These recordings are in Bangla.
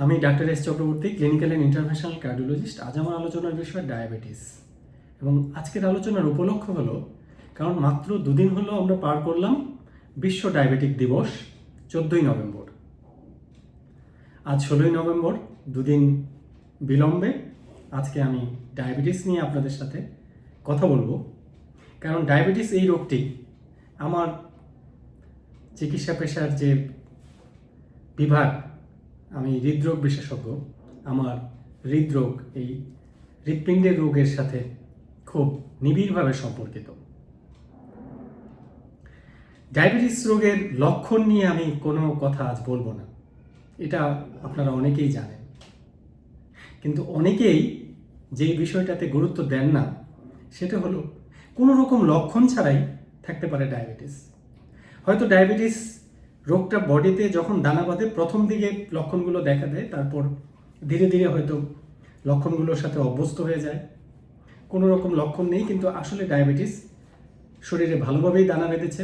আমি doctor S Chakraborty, clinical and interventional cardiologist. আজ আমার আলোচনার বিষয় ডায়াবেটিস, এবং আজকের আলোচনার উপলক্ষ হলো কারণ মাত্র দুদিন হলো আমরা পার করলাম বিশ্ব ডায়াবেটিক দিবস, 14ই নভেম্বর। আজ 16ই নভেম্বর, দুদিন বিলম্বে আজকে আমি ডায়াবেটিস নিয়ে আপনাদের সাথে কথা বলবো। কারণ ডায়াবেটিস এই রোগটি আমার চিকিৎসা পেশার যে বিভাগ, আমি হৃদরোগ বিশেষজ্ঞ, আমার হৃদরোগ এই হৃৎপিণ্ডের রোগের সাথে খুব নিবিড়ভাবে সম্পর্কিত। ডায়াবেটিস রোগের লক্ষণ নিয়ে আমি কোনো কথা আজ বলবো না, এটা আপনারা অনেকেই জানেন, কিন্তু অনেকেই যেই বিষয়টাতে গুরুত্ব দেন না সেটা হলো কোনো রকম লক্ষণ ছাড়াই থাকতে পারে ডায়াবেটিস। হয়তো ডায়াবেটিস রোগটা বডিতে যখন দানা বাঁধে প্রথম দিকে লক্ষণগুলো দেখা দেয়, তারপর ধীরে ধীরে হয়তো লক্ষণগুলোর সাথে অভ্যস্ত হয়ে যায়। কোনো রকম লক্ষণ নেই, কিন্তু আসলে ডায়াবেটিস শরীরে ভালোভাবেই দানা বেঁধেছে।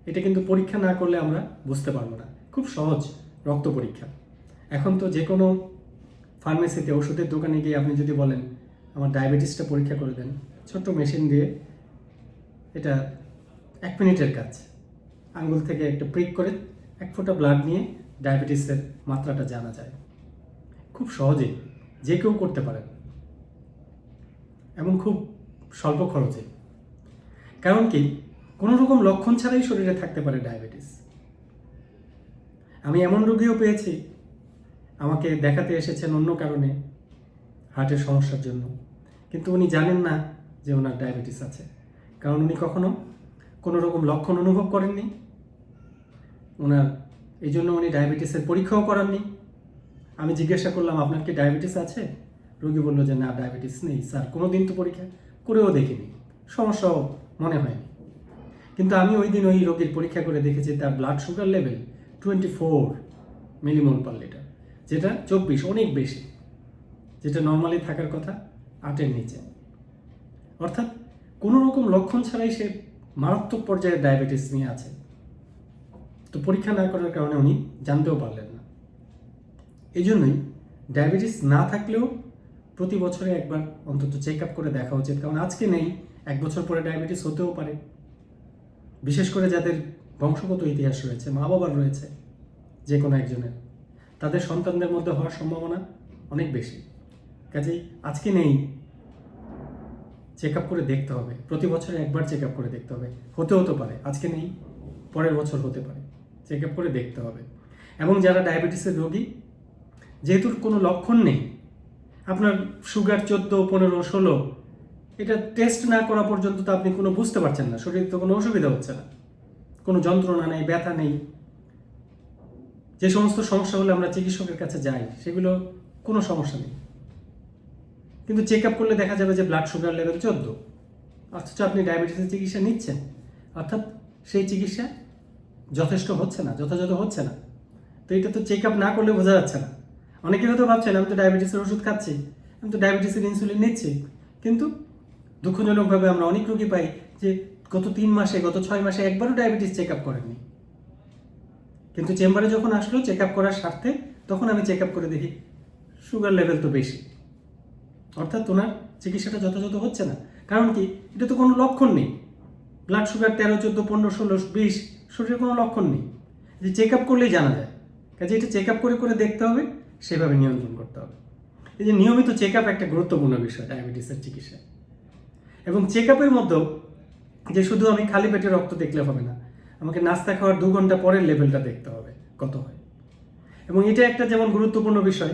এটা কিন্তু পরীক্ষা না করলে আমরা বুঝতে পারবো না। খুব সহজ রক্ত পরীক্ষা। এখন তো যে কোনো ফার্মেসিতে, ওষুধের দোকানে গিয়ে আপনি যদি বলেন আমার ডায়াবেটিসটা পরীক্ষা করে দেন, ছোট্ট মেশিন দিয়ে, এটা 1 মিনিটের কাজ। আঙ্গুল থেকে একটা প্রিক করে 1 ফোঁটা ব্লাড নিয়ে ডায়াবেটিসের মাত্রাটা জানা যায়। খুব সহজেই যে কেউ করতে পারেন, এবং খুব স্বল্প খরচে। কারণ কি, কোনো রকম লক্ষণ ছাড়াই শরীরে থাকতে পারে ডায়াবেটিস। আমি এমন রোগীও পেয়েছি আমাকে দেখাতে এসেছেন অন্য কারণে, হার্টের সমস্যার জন্য, কিন্তু উনি জানেন না যে ওনার ডায়াবেটিস আছে, কারণ উনি কখনো কোনো রকম লক্ষণ অনুভব করেননি। ওনার এই জন্য উনি ডায়াবেটিসের পরীক্ষাও করাননি। আমি জিজ্ঞাসা করলাম আপনার কি ডায়াবেটিস আছে? রোগী বলল যে না, ডায়াবেটিস নেই স্যার, কোনো দিন তো পরীক্ষা করেও দেখিনি, সমস্যাও মনে হয়নি। কিন্তু আমি ওই দিন ওই রোগীর পরীক্ষা করে দেখেছি তার blood sugar level 24 millimole per litre, যেটা 24, অনেক বেশি, যেটা নর্মালি থাকার কথা 8-এর নিচে। অর্থাৎ কোনো রকম লক্ষণ ছাড়াই সে মারাত্মক পর্যায়ে ডায়াবেটিস নিয়ে আছে। তো পরীক্ষা না করার কারণে উনি জানতেও পারলেন না। এই জন্যই ডায়াবেটিস না থাকলেও প্রতি বছরে একবার অন্তত চেক আপ করে দেখা উচিত। কারণ আজকে নেই, 1 বছর পরে ডায়াবেটিস হতেও পারে। বিশেষ করে যাদের বংশগত ইতিহাস রয়েছে, মা বাবার রয়েছে, যে কোনো একজনের, তাদের সন্তানদের মধ্যে হওয়ার সম্ভাবনা অনেক বেশি। কাজেই আজকে নেই, চেক আপ করে দেখতে হবে। প্রতি বছরে একবার চেক আপ করে দেখতে হবে। হতে পারে আজকে নেই, পরের বছর হতে পারে, চেক আপ করে দেখতে হবে। এবং যারা ডায়াবেটিসের রোগী, যেহেতু কোনো লক্ষণ নেই, আপনার সুগার 14, 15, 16, এটা টেস্ট না করা পর্যন্ত তো আপনি কোনো বুঝতে পারছেন না, শরীরে তো কোনো অসুবিধা হচ্ছে না, কোনো যন্ত্রণা নেই, ব্যথা নেই। যে সমস্ত সমস্যা হলে আমরা চিকিৎসকের কাছে যাই, সেগুলো কোনো সমস্যা নেই। কিন্তু চেক আপ করলে দেখা যাবে যে ব্লাড সুগার লেভেল 14, অথচ আপনি ডায়াবেটিসের চিকিৎসা নিচ্ছেন, অর্থাৎ সেই চিকিৎসা যথেষ্ট হচ্ছে না, যথাযথ হচ্ছে না। তো এটা তো চেক আপ না করলে বোঝা যাচ্ছে না। অনেকে হয়তো ভাবছেন আমি তো ডায়াবেটিসের ওষুধ খাচ্ছি, আমি তো ডায়াবেটিসের ইনসুলিন নিচ্ছি, কিন্তু দুঃখজনকভাবে আমরা অনেক রোগী পাই যে গত 3 মাসে, গত 6 মাসে একবারও ডায়াবেটিস চেক আপ করেননি। কিন্তু চেম্বারে যখন আসলো চেক আপ করার স্বার্থে, তখন আমি চেক আপ করে দেখি সুগার লেভেল তো বেশি। অর্থাৎ ওনার চিকিৎসাটা যথাযথ হচ্ছে না। কারণ কি, এটা তো কোনো লক্ষণ নেই। ব্লাড সুগার 13, 14, 15, 16, 20, শরীরে কোনো লক্ষণ নেই, যে চেক আপ করলেই জানা যায়। কাজে এটা চেক আপ করে করে দেখতে হবে, সেভাবে নিয়ন্ত্রণ করতে হবে। এই যে নিয়মিত চেক আপ একটা গুরুত্বপূর্ণ বিষয় ডায়াবেটিসের চিকিৎসায়। এবং চেক আপের মধ্যেও যে শুধু আমি খালি পেটে রক্ত দেখলে হবে না, আমাকে নাস্তা খাওয়ার 2 ঘন্টা পরের লেভেলটা দেখতে হবে কত হয়। এবং এটা একটা যেমন গুরুত্বপূর্ণ বিষয়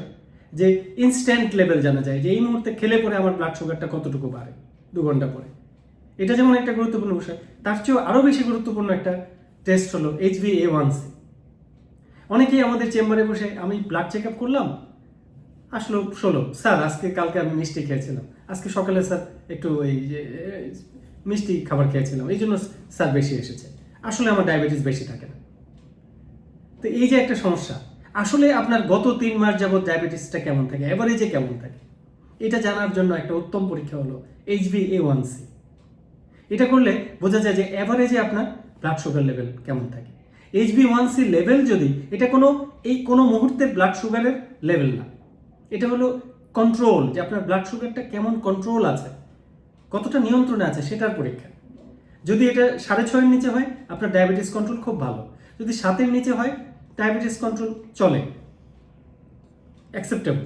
যে ইনস্ট্যান্ট লেভেল জানা যায়, যে এই মুহূর্তে খেলে পরে আমার ব্লাড সুগারটা কতটুকু বাড়ে 2 ঘন্টা পরে। এটা যেমন একটা গুরুত্বপূর্ণ বিষয়, তার চেয়েও আরও বেশি গুরুত্বপূর্ণ একটা টেস্ট হলো HbA1c। অনেকেই আমাদের চেম্বারে বসে, আমি ব্লাড চেক আপ করলাম, আসলো 16, স্যার কালকে আমি মিষ্টি খেয়েছিলাম, আজকে সকালে স্যার একটু এই যে মিষ্টি খাবার খেয়েছিলাম, এই জন্য স্যার বেশি এসেছে। আসলে আমার ডায়াবেটিস বেশি থাকে না। তো এই যে একটা সমস্যা, আসলে আপনার গত 3 মাস যাবত ডায়াবেটিসটা কেমন থাকে, এভারেজে কেমন থাকে, এটা জানার জন্য একটা উত্তম পরীক্ষা হলো HbA1c। এটা করলে বোঝা যায় যে এভারেজে আপনার ব্লাড সুগার লেভেল কেমন থাকে। HbA1c লেভেল যদি, এটা কোনো মুহূর্তের ব্লাড সুগারের লেভেল না, এটা হলো কন্ট্রোল, যে আপনার ব্লাড সুগারটা কেমন কন্ট্রোল আছে, কতটা নিয়ন্ত্রণে আছে সেটার পরীক্ষা। যদি এটা 6.5-এর নিচে হয় আপনার ডায়াবেটিস কন্ট্রোল খুব ভালো, যদি 7-এর নিচে হয় ডায়াবেটিস কন্ট্রোল চলে, অ্যাকসেপ্টেবল।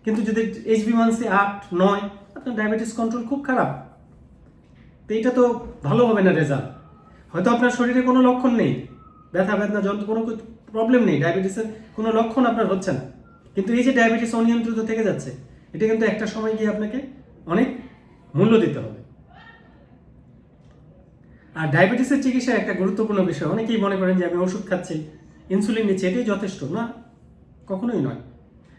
কিন্তু যদি HbA1c 8-9, আপনার ডায়াবেটিস কন্ট্রোল খুব খারাপ। তো এটা তো ভালো হবে না রেজাল্ট। হয়তো আপনার শরীরে কোনো লক্ষণ নেই, ব্যথা বেদনা যন্ত্র কোনো প্রবলেম নেই, ডায়াবেটিসের কোনো লক্ষণ আপনার হচ্ছে না, কিন্তু এই যে ডায়াবেটিস অনিয়ন্ত্রিত থেকে যাচ্ছে, এটা কিন্তু একটা সময় গিয়ে আপনাকে অনেক মূল্য দিতে হবে। আর ডায়াবেটিসের চিকিৎসার একটা গুরুত্বপূর্ণ বিষয়, অনেকেই মনে করেন যে আমি ওষুধ খাচ্ছি, ইনসুলিন নিচ্ছি, এটাই যথেষ্ট। না, কখনোই নয়।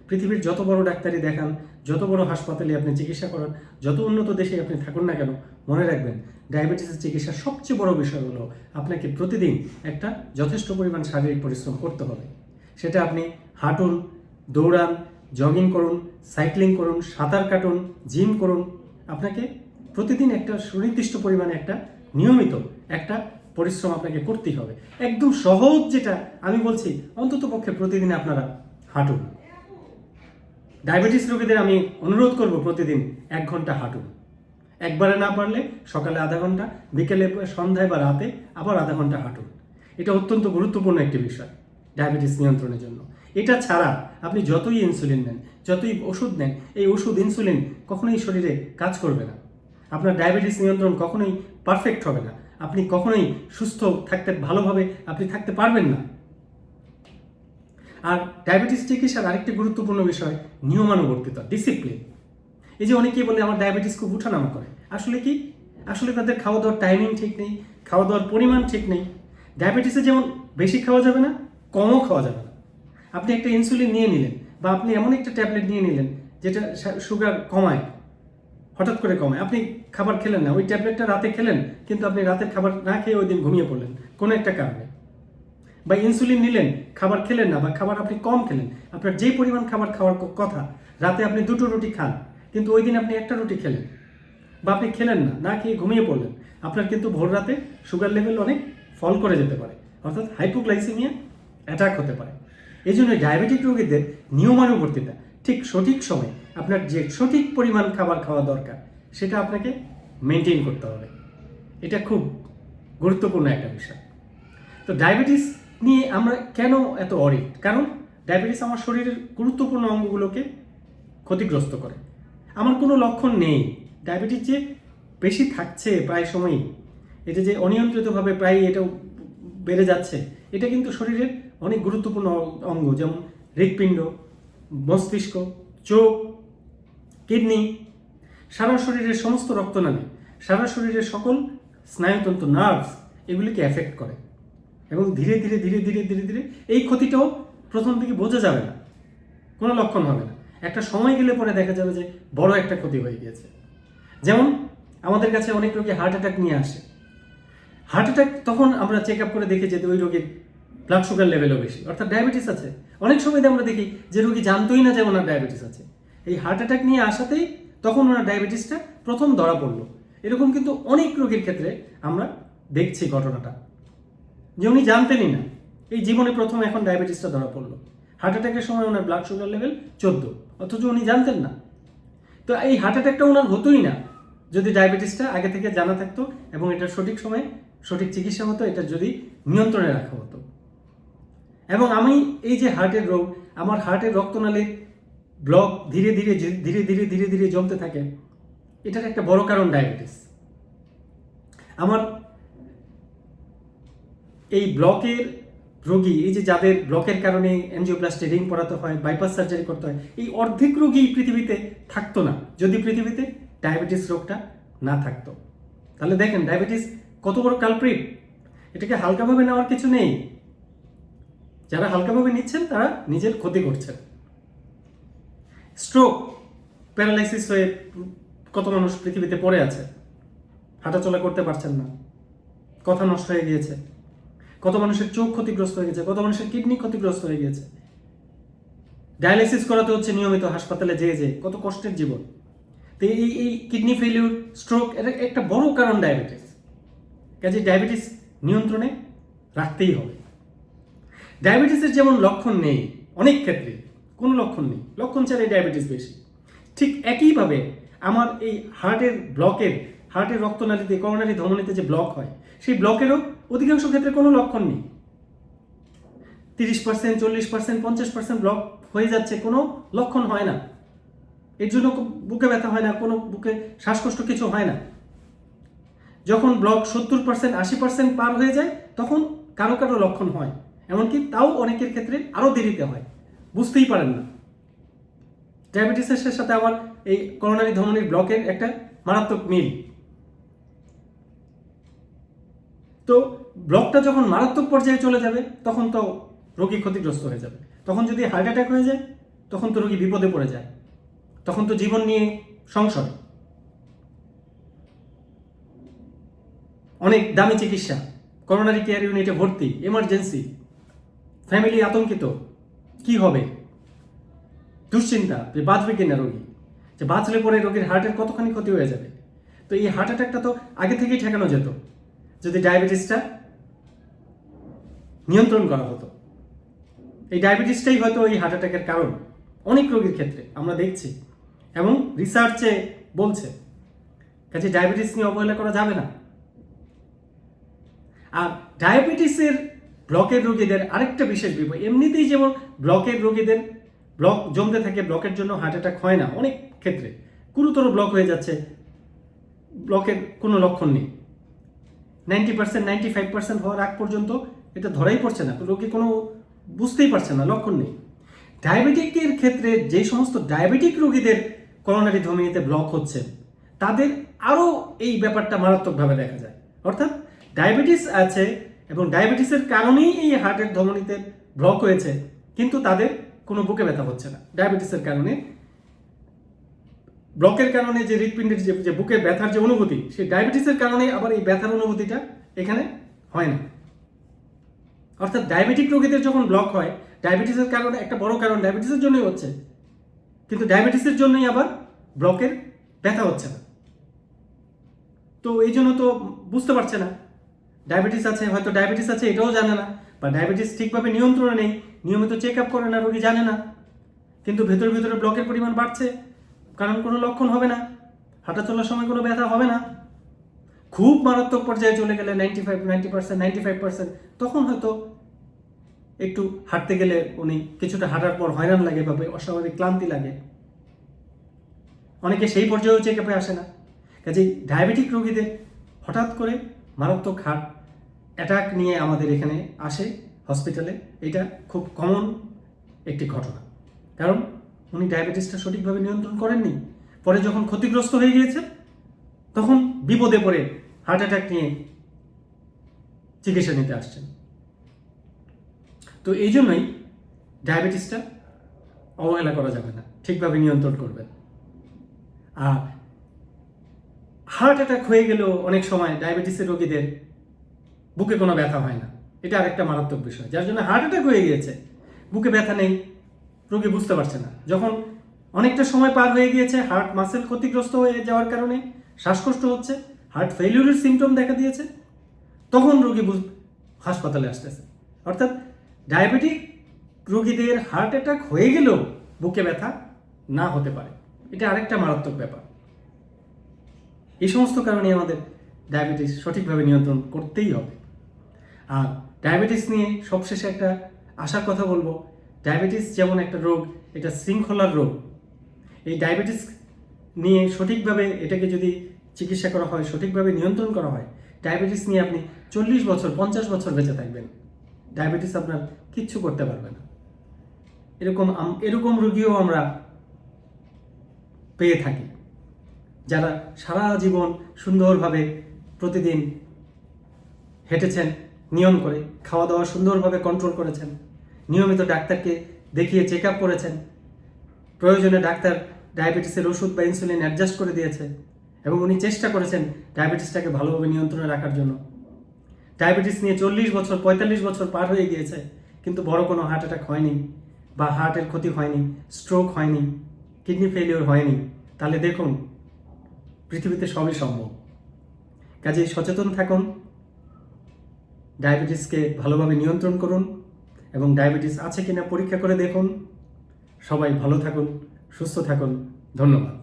পৃথিবীর যত বড় ডাক্তারই দেখান, যত বড় হাসপাতালে আপনি চিকিৎসা করান, যত উন্নত দেশে আপনি থাকুন না কেন, মনে রাখবেন ডায়াবেটিসের চিকিৎসার সবচেয়ে বড় বিষয় হলো আপনাকে প্রতিদিন একটা যথেষ্ট পরিমাণ শারীরিক পরিশ্রম করতে হবে। সেটা আপনি হাঁটুন, দৌড়ান, জগিং করুন, সাইক্লিং করুন, সাঁতার কাটুন, জিম করুন, আপনাকে প্রতিদিন একটা সুনির্দিষ্ট পরিমাণে একটা নিয়মিত একটা পরিশ্রম আপনাকে করতেই হবে। একদম সহজ যেটা আমি বলছি, অন্তত পক্ষে প্রতিদিন আপনারা হাঁটুন। ডায়াবেটিস রোগীদের আমি অনুরোধ করব প্রতিদিন 1 ঘন্টা হাঁটুন। একবারে না পারলে সকালে আধা ঘন্টা, বিকেলে, সন্ধ্যায় বা রাতে আবার আধা ঘন্টা হাঁটুন। এটা অত্যন্ত গুরুত্বপূর্ণ একটি বিষয় ডায়াবেটিস নিয়ন্ত্রণের জন্য। এটা ছাড়া আপনি যতই ইনসুলিন নেন, যতই ওষুধ নেন, এই ওষুধ ইনসুলিন কখনোই শরীরে কাজ করবে না। আপনার ডায়াবেটিস নিয়ন্ত্রণ কখনোই পারফেক্ট হবে না, আপনি কখনোই সুস্থ থাকতে, ভালোভাবে আপনি থাকতে পারবেন না। আর ডায়াবেটিস চিকিৎসার আরেকটি গুরুত্বপূর্ণ বিষয় নিয়মানুবর্তিতা, ডিসিপ্লিন। এই যে অনেকেই বলে আমার ডায়াবেটিস খুব উঠানামা করে, আসলে কি? আসলে তাদের খাওয়া দাওয়ার টাইমিং ঠিক নেই, খাওয়া দাওয়ার পরিমাণ ঠিক নেই। ডায়াবেটিসে যেমন বেশি খাওয়া যাবে না, কমও খাওয়া যাবে না। আপনি একটা ইনসুলিন নিয়ে নিলেন, বা আপনি এমন একটা ট্যাবলেট নিয়ে নিলেন যেটা সুগার কমায়, হঠাৎ করে কমায়, আপনি খাবার খেলেন না, ওই ট্যাবলেটটা রাতে খেলেন, কিন্তু আপনি রাতের খাবার না খেয়ে ওই দিন ঘুমিয়ে পড়লেন কোনো একটা কারণে। বা ইনসুলিন নিলেন, খাবার খেলেন না, বা খাবার আপনি কম খেলেন, আপনার যে পরিমাণ খাবার খাওয়ার কথা, রাতে আপনি 2টো রুটি খান, কিন্তু ওই দিন আপনি 1টা রুটি খেলেন, বা আপনি খেলেন না, না খেয়ে ঘুমিয়ে পড়লেন, আপনার কিন্তু ভোর রাতে সুগার লেভেল অনেক ফল করে যেতে পারে, অর্থাৎ হাইপোগ্লাইসেমিয়া অ্যাটাক হতে পারে। এই জন্য ডায়াবেটিক রোগীদের নিয়মানুবর্তিতা, ঠিক সঠিক সময় আপনার যে সঠিক পরিমাণ খাবার খাওয়া দরকার সেটা আপনাকে মেনটেন করতে হবে। এটা খুব গুরুত্বপূর্ণ একটা বিষয়। তো ডায়াবেটিস নিয়ে আমরা কেন এত অরিড? কারণ ডায়াবেটিস আমার শরীরের গুরুত্বপূর্ণ অঙ্গগুলোকে ক্ষতিগ্রস্ত করে। আমার কোনো লক্ষণ নেই, ডায়াবেটিস যে বেশি থাকছে প্রায় সময়ই, এটা যে অনিয়ন্ত্রিতভাবে প্রায় এটাও বেড়ে যাচ্ছে, এটা কিন্তু শরীরের অনেক গুরুত্বপূর্ণ অঙ্গ, যেমন হৃৎপিণ্ড, মস্তিষ্ক, চোখ, কিডনি, সারা শরীরের সমস্ত রক্তনালী, সারা শরীরের সকল স্নায়ুতন্ত্র, নার্ভস, এগুলিকে এফেক্ট করে। এবং ধীরে ধীরে ধীরে ধীরে ধীরে ধীরে এই ক্ষতিটাও প্রথম দিকে বোঝা যাবে না, কোনো লক্ষণ হবে না, একটা সময় গেলে পরে দেখা যাবে যে বড় একটা ক্ষতি হয়ে গিয়েছে। যেমন আমাদের কাছে অনেক রোগী হার্ট অ্যাটাক নিয়ে আসে। হার্ট অ্যাটাক তখন আমরা চেক আপ করে দেখি যে ওই রোগীর ব্লাড সুগার লেভেলও বেশি, অর্থাৎ ডায়াবেটিস আছে। অনেক সময় আমরা দেখি যে রোগী জানতোই না যে ওনার ডায়াবেটিস আছে, এই হার্ট অ্যাটাক নিয়ে আসাতেই তখন ওনার ডায়াবেটিসটা প্রথম ধরা পড়লো। এরকম কিন্তু অনেক রোগীর ক্ষেত্রে আমরা দেখছি ঘটনাটা, যে উনি জানতেনই না, এই জীবনে প্রথম এখন ডায়াবেটিসটা ধরা পড়লো। হার্ট অ্যাটাকের সময় ওনার ব্লাড সুগার লেভেল 14, অথচ উনি জানতেন না। তো এই হার্ট অ্যাটাকটা ওনার হতোই না যদি ডায়াবেটিসটা আগে থেকে জানা থাকতো এবং এটার সঠিক সময়ে সঠিক চিকিৎসা হতো, এটা যদি নিয়ন্ত্রণে রাখা হতো। এবং আমি এই যে হার্টের রোগ, আমার হার্টের রক্তনালীর ব্লক ধীরে ধীরে ধীরে ধীরে ধীরে ধীরে জমতে থাকে, এটার একটা বড় কারণ ডায়াবেটিস। আমার এই ব্লকের রোগী, এই যে যাদের ব্লকের কারণে এনজিওপ্লাস্টি রিং পরাতে হয়, বাইপাস সার্জারি করতে হয়, এই অর্ধেক রোগী পৃথিবীতে থাকতো না যদি পৃথিবীতে ডায়াবেটিস রোগটা না থাকতো। তাহলে দেখেন ডায়াবেটিস কত বড় কালপ্রিট, এটাকে হালকাভাবে নেওয়ার কিছু নেই। যারা হালকাভাবে নিচ্ছেন তারা নিজের ক্ষতি করছেন। স্ট্রোক, প্যারালাইসিস হয়ে কত মানুষ পৃথিবীতে পড়ে আছে, হাঁটাচলা করতে পারছেন না, কথা নষ্ট হয়ে গিয়েছে, কত মানুষের চোখ ক্ষতিগ্রস্ত হয়ে গেছে, কত মানুষের কিডনি ক্ষতিগ্রস্ত হয়ে গেছে, ডায়ালাইসিস করাতে হচ্ছে নিয়মিত হাসপাতালে যেয়ে, কত কষ্টের জীবন। তো এই কিডনি ফেলিউর, স্ট্রোক, এটা একটা বড় কারণ ডায়াবেটিস। কাজে ডায়াবেটিস নিয়ন্ত্রণে রাখতেই হবে। ডায়াবেটিসের যেমন লক্ষণ নেই, অনেক ক্ষেত্রে কোনো লক্ষণ নেই, লক্ষণ ছাড়াই ডায়াবেটিস বেশি, ঠিক একইভাবে আমার এই হার্টের রক্তনালীতে, করোনারি ধমনীতে যে ব্লক হয়, সেই ব্লকেরও অধিকাংশ ক্ষেত্রে কোনো লক্ষণ নেই। 30%, 40%, 50% ব্লক হয়ে যাচ্ছে, কোনো লক্ষণ হয় না। এর জন্য বুকে ব্যথা হয় না, কোনো বুকে শ্বাসকষ্ট কিছু হয় না। যখন ব্লক 70%, 80% পার হয়ে যায়, তখন কারো কারো লক্ষণ হয়, এমনকি তাও অনেকের ক্ষেত্রে আরও দেরিতে হয়, বুঝতেই পারেন না। ডায়াবেটিসের সাথে আবার এই করোনারি ধমনীর ব্লকের একটা মারাত্মক মিল। তো ব্লকটা যখন মারাত্মক পর্যায়ে চলে যাবে, তখন তো রোগী ক্ষতিগ্রস্ত হয়ে যাবে। তখন যদি হার্ট অ্যাটাক হয়ে যায়, তখন তো রোগী বিপদে পড়ে যায়, তখন তো জীবন নিয়ে সংশয়। অনেক দামি চিকিৎসা, করোনারি কেয়ার ইউনিটে ভর্তি, এমার্জেন্সি, ফ্যামিলি আতঙ্কিত, কি হবে, দুশ্চিন্তা যে বাঁচবে কিনা রোগী, যে বাঁচলে পরে রোগীর হার্টের কতখানি ক্ষতি হয়ে যাবে। তো এই হার্ট অ্যাটাকটা তো আগে থেকেই ঠেকানো যেত যদি ডায়াবেটিসটা নিয়ন্ত্রণ করা হতো। এই ডায়াবেটিসটাই হয়তো এই হার্ট অ্যাটাকের কারণ অনেক রোগীর ক্ষেত্রে আমরা দেখছি, এবং রিসার্চে বলছে। কাজে ডায়াবেটিস নিয়ে অবহেলা করা যাবে না। আর ডায়াবেটিসের ব্লকের রোগীদের আরেকটা বিশেষ বিপদ, এমনিতেই যেমন ব্লকের রোগীদের ব্লক জমতে থাকে, ব্লকের জন্য হার্ট অ্যাটাক হয় না, অনেক ক্ষেত্রে গুরুতর ব্লক হয়ে যাচ্ছে, ব্লকের কোনো লক্ষণ নেই, 90%, 95% হওয়ার আগ পর্যন্ত এটা ধরাই পড়ছে না, রোগী কোনো বুঝতেই পারছে না, লক্ষণ নেই। ডায়াবেটিকের ক্ষেত্রে যে সমস্ত ডায়াবেটিক রোগীদের করোনারি ধমনীতে ব্লক হচ্ছে, তাদের আরও এই ব্যাপারটা মারাত্মকভাবে দেখা যায়। অর্থাৎ ডায়াবেটিস আছে এবং ডায়াবেটিসের কারণেই এই হার্টের ধমনীতে ব্লক হয়েছে, কিন্তু তাদের কোনো বুকে ব্যথা হচ্ছে না। ডায়াবেটিসের কারণে, ব্লকের কারণে যে হৃৎপিণ্ডের যে বুকে ব্যথার যে অনুভূতি, সেই ডায়াবেটিসের কারণে আবার এই ব্যথার অনুভূতিটা এখানে হয় না। অর্থাৎ ডায়াবেটিক রোগীদের যখন ব্লক হয়, ডায়াবেটিসের কারণে, একটা বড় কারণ ডায়াবেটিসের জন্যই হচ্ছে, কিন্তু ডায়াবেটিসের জন্যই আবার ব্লকের ব্যথা হচ্ছে না। তো এই জন্য তো বুঝতে পারছে না ডায়াবেটিস আছে, হয়তো ডায়াবেটিস আছে এটাও জানে না, বা ডায়াবেটিস ঠিকভাবে নিয়ন্ত্রণে নেই, নিয়মিত চেক আপ করে না, রোগী জানে না, কিন্তু ভেতরে ভেতরে ব্লকের পরিমাণ বাড়ছে, কারণ কোনো লক্ষণ হবে না, হাঁটা চলার সময় কোনো ব্যথা হবে না। খুব মারাত্মক পর্যায়ে চলে গেলে 95%, তখন হয়তো একটু হাঁটতে গেলে উনি কিছুটা হাঁটার পর হয়রান লাগে বা অস্বাভাবিক ক্লান্তি লাগে, অনেকে সেই পর্যায়েও চেক আপে আসে না। কাজেই ডায়াবেটিক রোগীদের হঠাৎ করে মারাত্মক হার্ট অ্যাটাক নিয়ে আমাদের এখানে আসে হসপিটালে, এটা খুব কমন একটি ঘটনা, কারণ উনি ডায়াবেটিসটা সঠিকভাবে নিয়ন্ত্রণ করেননি, পরে যখন ক্ষতিগ্রস্ত হয়ে গিয়েছে তখন বিপদে পড়ে হার্ট অ্যাটাক নিয়ে চিকিৎসা নিতে আসছেন। তো এই জন্যই ডায়াবেটিসটা অবহেলা করা যাবে না, ঠিকভাবে নিয়ন্ত্রণ করবেন। আর হার্ট অ্যাটাক হয়ে গেলেও অনেক সময় ডায়াবেটিসের রোগীদের বুকে কোনো ব্যথা হয় না, এটা আরেকটা মারাত্মক বিষয়, যার জন্য হার্ট অ্যাটাক হয়ে গিয়েছে, বুকে ব্যথা নেই, রোগী বুঝতে পারছে না। যখন অনেকটা সময় পার হয়ে গিয়েছে, হার্ট মাসেল ক্ষতিগ্রস্ত হয়ে যাওয়ার কারণে শ্বাসকষ্ট হচ্ছে, হার্ট ফেলিউরের সিমটম দেখা দিয়েছে, তখন রোগী হাসপাতালে আসতেছে। অর্থাৎ ডায়াবেটিক রোগীদের হার্ট অ্যাটাক হয়ে গেলেও বুকে ব্যথা না হতে পারে, এটা আরেকটা মারাত্মক ব্যাপার। এই সমস্ত কারণে আমাদের ডায়াবেটিস সঠিকভাবে নিয়ন্ত্রণ করতেই হবে। আর ডায়াবেটিস নিয়ে সবশেষে একটা আশার কথা বলবো, ডায়াবেটিস যেমন একটা রোগ, এটা শৃঙ্খলার রোগ। এই ডায়াবেটিস নিয়ে সঠিকভাবে এটাকে যদি চিকিৎসা করা হয়, সঠিকভাবে নিয়ন্ত্রণ করা হয়, ডায়াবেটিস নিয়ে আপনি 40 বছর 50 বছর বেঁচে থাকবেন, ডায়াবেটিস আপনার কিচ্ছু করতে পারবে না। এরকম রোগীও আমরা পেয়ে থাকি, যারা সারা জীবন সুন্দরভাবে প্রতিদিন হেঁটেছেন নিয়ম করে, খাওয়া দাওয়া সুন্দরভাবে কন্ট্রোল করেছেন, নিয়মিত ডাক্তারকে দেখিয়ে চেক আপ করেছেন, প্রয়োজনে ডাক্তার ডায়াবেটিসের ওষুধ বা ইনসুলিন অ্যাডজাস্ট করে দিয়েছে, এবং উনি চেষ্টা করেছেন ডায়াবেটিসটাকে ভালোভাবে নিয়ন্ত্রণে রাখার জন্য। ডায়াবেটিস নিয়ে 40 বছর 45 বছর পার হয়ে গিয়েছে, কিন্তু বড় কোনো হার্ট অ্যাটাক হয়নি, বা হার্টের ক্ষতি হয়নি, স্ট্রোক হয়নি, কিডনি ফেলিওর হয়নি। তাহলে দেখুন, পৃথিবীতে সবই সম্ভব। কাজেই সচেতন থাকুন, ডায়াবেটিসকে ভালোভাবে নিয়ন্ত্রণ করুন, এবং ডায়াবেটিস আছে কিনা পরীক্ষা করে দেখুন। সবাই ভালো থাকুন, সুস্থ থাকুন। ধন্যবাদ।